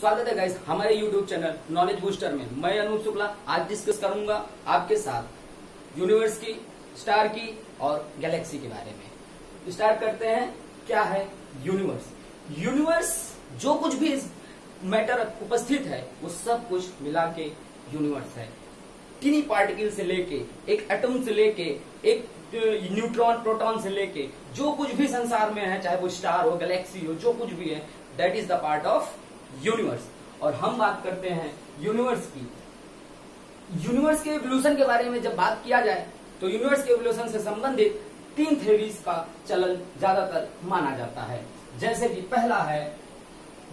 स्वागत है गाइस हमारे YouTube चैनल नॉलेज बूस्टर में। मैं अनूप शुक्ला आज डिस्कस करूंगा आपके साथ यूनिवर्स की, स्टार की और गैलेक्सी के बारे में। स्टार्ट करते हैं। क्या है यूनिवर्स? यूनिवर्स जो कुछ भी मैटर उपस्थित है वो सब कुछ मिला के यूनिवर्स है। टिनी पार्टिकल से लेके, एक एटम से लेके, एक न्यूट्रॉन प्रोटॉन से लेके जो कुछ भी संसार में है, चाहे वो स्टार हो, गैलेक्सी हो, जो कुछ भी है, that is the part of universe. और हम बात करते हैं यूनिवर्स की। यूनिवर्स के एवोल्यूशन के बारे में जब बात किया जाए तो यूनिवर्स के एवोल्यूशन से संबंधित 3 थ्योरीज का चलन ज्यादातर माना जाता है। जैसे कि पहला है,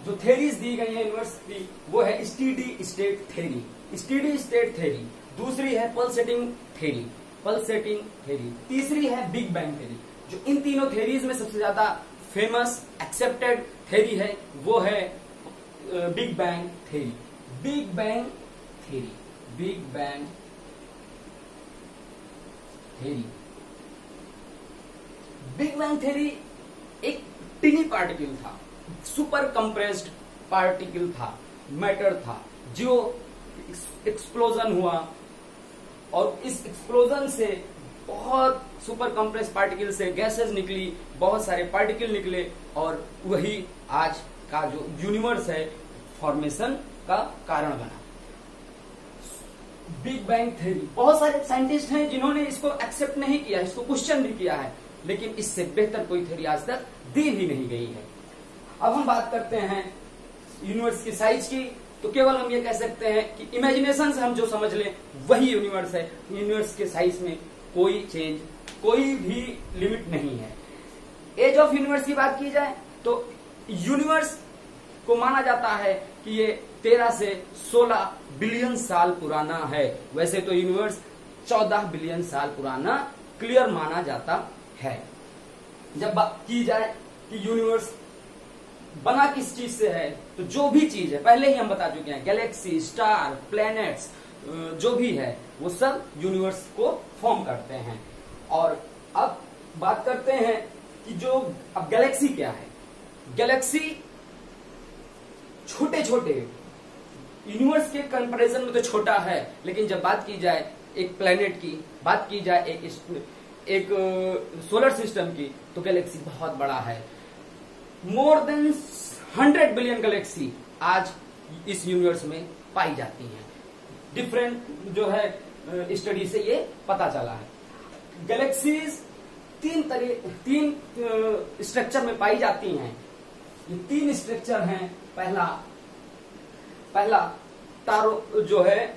जो थ्योरीज दी गई है यूनिवर्स की, वो है steady state theory, steady state theory. दूसरी है पल्सेटिंग थ्योरी, पल्सेटिंग थ्योरी। तीसरी है बिग बैंग थ्योरी। जो इन तीनों थ्योरीज में सबसे ज्यादा फेमस एक्सेप्टेड थ्योरी है वो है big bang theory. Big bang theory, big bang theory. Big bang theory एक टिनी पार्टिकल था, सुपर कंप्रेस्ड पार्टिकल था, मैटर था, जो एक्सप्लोजन हुआ और इस एक्सप्लोजन से बहुत सुपर कंप्रेस्ड पार्टिकल से गैसेस निकली, बहुत सारे पार्टिकल निकले और वही आज का जो यूनिवर्स है फॉर्मेशन का कारण बना। बिग बैंग थ्योरी, बहुत सारे साइंटिस्ट हैं जिन्होंने इसको एक्सेप्ट नहीं किया, इसको क्वेश्चन भी किया है, लेकिन इससे बेहतर कोई थ्योरी आज तक दी ही नहीं गई है। अब हम बात करते हैं यूनिवर्स की साइज की, तो केवल हम ये कह सकते हैं कि इमेजिनेशन से हम जो समझ लें वही यूनिवर्स है। यूनिवर्स के साइज में कोई चेंज, कोई भी लिमिट नहीं है। एज ऑफ यूनिवर्स की बात की जाए तो यूनिवर्स को माना जाता है कि ये 13 से 16 बिलियन साल पुराना है। वैसे तो यूनिवर्स 14 बिलियन साल पुराना क्लियर माना जाता है। जब बात की जाए कि यूनिवर्स बना किस चीज से है, तो जो भी चीज है पहले ही हम बता चुके हैं, गैलेक्सी, स्टार, प्लैनेट्स, जो भी है वो सब यूनिवर्स को फॉर्म करते हैं। और अब बात करते हैं कि जो अब गैलेक्सी क्या है। गैलेक्सी छोटे छोटे यूनिवर्स के कंपैरिजन में तो छोटा है, लेकिन जब बात की जाए एक प्लैनेट की, बात की जाए एक सोलर सिस्टम की, तो गैलेक्सी बहुत बड़ा है। मोर देन 100 बिलियन गैलेक्सी आज इस यूनिवर्स में पाई जाती हैं। डिफरेंट जो है स्टडी से ये पता चला है। गैलेक्सीज तीन स्ट्रक्चर में पाई जाती हैं। ये 3 स्ट्रक्चर हैं। पहला तारो जो है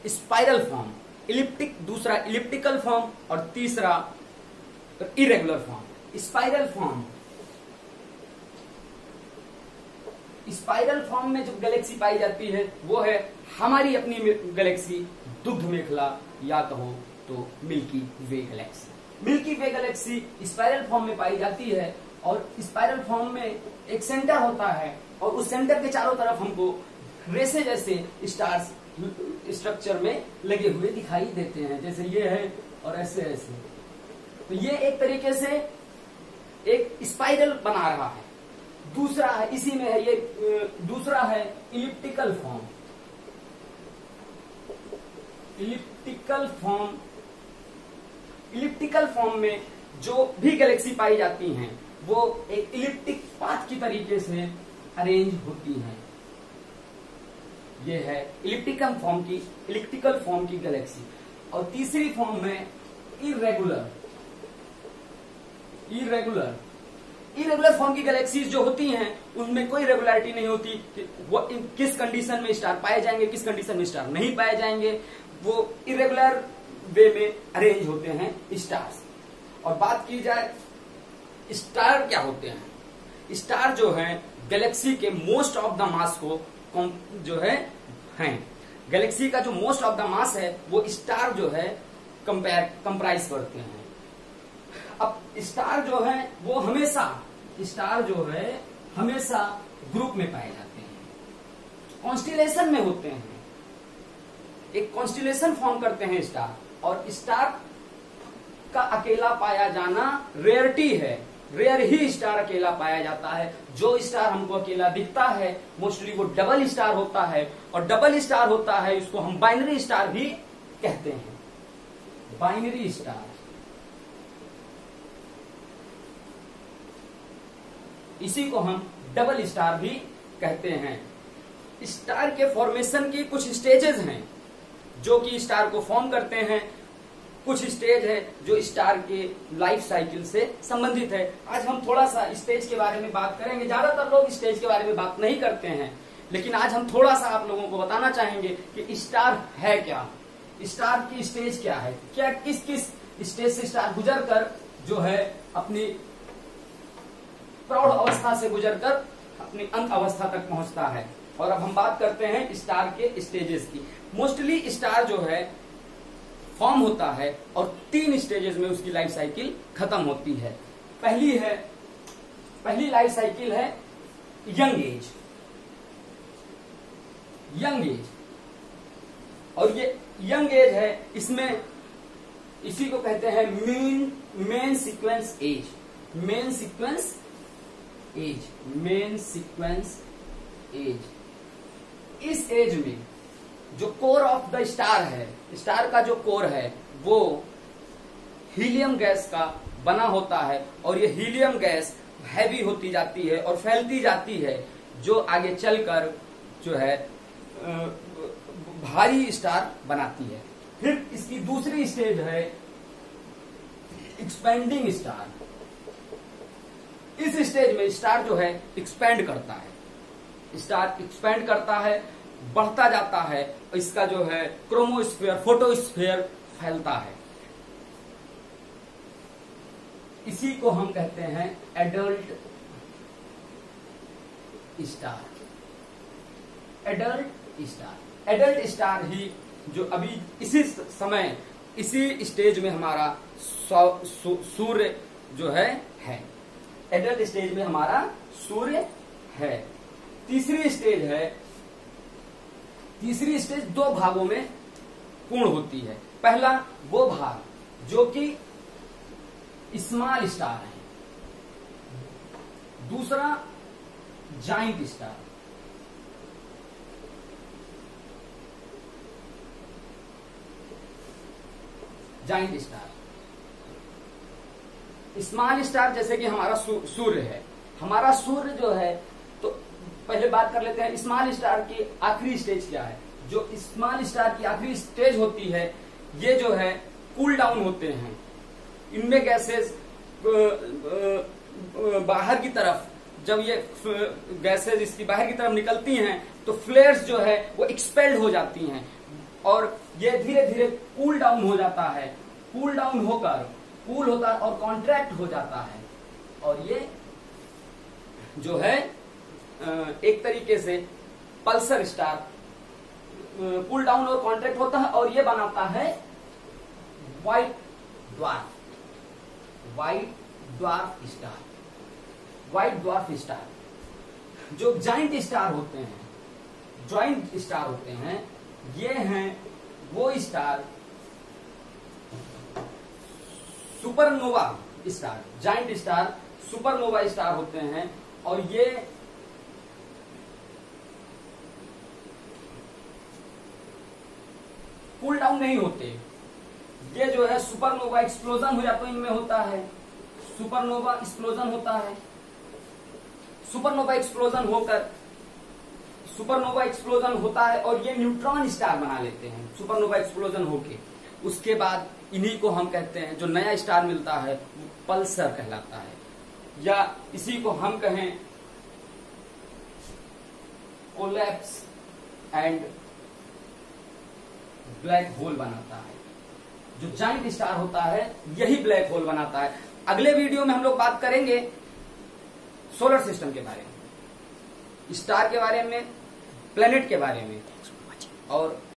स्पाइरल फॉर्म, इलिप्टिक, दूसरा इलिप्टिकल फॉर्म और तीसरा इरेगुलर फॉर्म। स्पाइरल फॉर्म में जो गैलेक्सी पाई जाती है वो है हमारी अपनी गैलेक्सी, दुग्ध मेखला, या कहो तो मिल्की वे गैलेक्सी। मिल्की वे गैलेक्सी स्पाइरल फॉर्म में पाई जाती है और स्पाइरल फॉर्म में एक सेंटर होता है और उस सेंटर के चारों तरफ हमको रेसे जैसे स्टार्स स्ट्रक्चर में लगे हुए दिखाई देते हैं, जैसे ये है और ऐसे ऐसे। तो ये एक तरीके से एक स्पाइरल बना रहा है। दूसरा है, इसी में है ये, दूसरा है इलिप्टिकल फॉर्म। इलिप्टिकल फॉर्म में जो भी गैलेक्सी पाई जाती हैं वो एक इलिप्टिक पाथ की तरीके से अरेंज होती हैं। ये है इलिप्टिकल फॉर्म की गैलेक्सी। और तीसरी फॉर्म में इरेगुलर फॉर्म की गैलेक्सीज जो होती हैं उनमें कोई रेगुलरिटी नहीं होती कि वो किस कंडीशन में स्टार पाए जाएंगे, किस कंडीशन में स्टार नहीं पाए जाएंगे। वो इरेगुलर वे में अरेंज होते हैं स्टार्स। और बात की जाए स्टार क्या होते हैं, स्टार जो है गैलेक्सी के मोस्ट ऑफ द मास को जो है गैलेक्सी का जो मोस्ट ऑफ द मास है वो स्टार जो है कंप्राइज करते हैं। अब स्टार जो है वो हमेशा ग्रुप में पाए जाते हैं, कॉन्स्टिलेशन में होते हैं, एक कॉन्स्टिलेशन फॉर्म करते हैं स्टार। और स्टार का अकेला पाया जाना रेयरिटी है, रेयर ही स्टार अकेला पाया जाता है। जो स्टार हमको अकेला दिखता है मोस्टली वो डबल स्टार होता है, और डबल स्टार होता है इसको हम बाइनरी स्टार भी कहते हैं। बाइनरी स्टार, इसी को हम डबल स्टार भी कहते हैं। स्टार के फॉर्मेशन की कुछ स्टेजेस हैं जो कि स्टार को फॉर्म करते हैं, कुछ स्टेज है जो स्टार के लाइफ साइकिल से संबंधित है। आज हम थोड़ा सा स्टेज के बारे में बात करेंगे। ज्यादातर लोग स्टेज के बारे में बात नहीं करते हैं, लेकिन आज हम थोड़ा सा आप लोगों को बताना चाहेंगे कि स्टार है क्या, स्टार की स्टेज क्या है, क्या किस किस स्टेज से स्टार गुजर कर जो है अपनी प्रौढ़ अवस्था से गुजरकर अपनी अंत अवस्था तक पहुंचता है। और अब हम बात करते हैं स्टार के स्टेजेस की। मोस्टली स्टार जो है फॉर्म होता है और 3 स्टेजेस में उसकी लाइफ साइकिल खत्म होती है। पहली लाइफ साइकिल है यंग एज। यंग एज, और ये यंग एज है, इसमें इसी को कहते हैं main sequence age. Main sequence age, main sequence age. इस एज में जो कोर ऑफ द स्टार है, स्टार का जो कोर है वो हीलियम गैस का बना होता है, और ये हीलियम गैस हैवी होती जाती है और फैलती जाती है, जो आगे चलकर जो है भारी स्टार बनाती है। फिर इसकी दूसरी स्टेज है एक्सपेंडिंग स्टार। इस स्टेज में स्टार जो है एक्सपेंड करता है, स्टार एक्सपेंड करता है, बढ़ता जाता है, इसका जो है क्रोमोस्फीयर, फोटोस्फीयर फैलता है। इसी को हम कहते हैं adult star. Adult star, adult star ही जो अभी इसी समय इसी स्टेज में हमारा सूर्य जो है। एडल्ट स्टेज में हमारा सूर्य है। तीसरी स्टेज 2 भागों में पूर्ण होती है। पहला वो भाग जो कि स्मॉल स्टार है, दूसरा giant star. Giant star, small star जैसे कि हमारा सूर्य है। हमारा सूर्य जो है, तो पहले बात कर लेते हैं स्मॉल स्टार की आखिरी स्टेज क्या है। जो स्मॉल स्टार की आखिरी स्टेज होती है, ये जो है कूल डाउन होते हैं। इनमें गैसेस बाहर की तरफ, जब ये गैसेस इसकी बाहर की तरफ निकलती हैं तो फ्लेयर्स जो है वो एक्सपेल्ड हो जाती हैं, और ये धीरे धीरे कूल डाउन हो जाता है। कूल डाउन होकर कूल होता है और कॉन्ट्रैक्ट हो जाता है, और ये जो है एक तरीके से पल्सर स्टार कूल डाउन और कॉन्ट्रैक्ट होता है, और ये बनाता है white dwarf star. White dwarf star जो जाइंट स्टार होते हैं, ये हैं वो star supernova star. Giant star supernova star होते हैं, और ये कूल डाउन नहीं होते। ये जो है सुपरनोवा एक्सप्लोजन हो जाता है, इनमें होता है सुपरनोवा एक्सप्लोजन होता है। सुपरनोवा एक्सप्लोजन होता है और ये न्यूट्रॉन स्टार बना लेते हैं सुपरनोवा एक्सप्लोजन होके। उसके बाद इन्हीं को हम कहते हैं, जो नया स्टार मिलता है वो पल्सर कहलाता है, या इसी को हम कहें कोलैप्स एंड ब्लैक होल बनाता है। जो जाइंट स्टार होता है यही ब्लैक होल बनाता है। अगले वीडियो में हम लोग बात करेंगे सोलर सिस्टम के बारे में, स्टार के बारे में, प्लेनेट के बारे में, और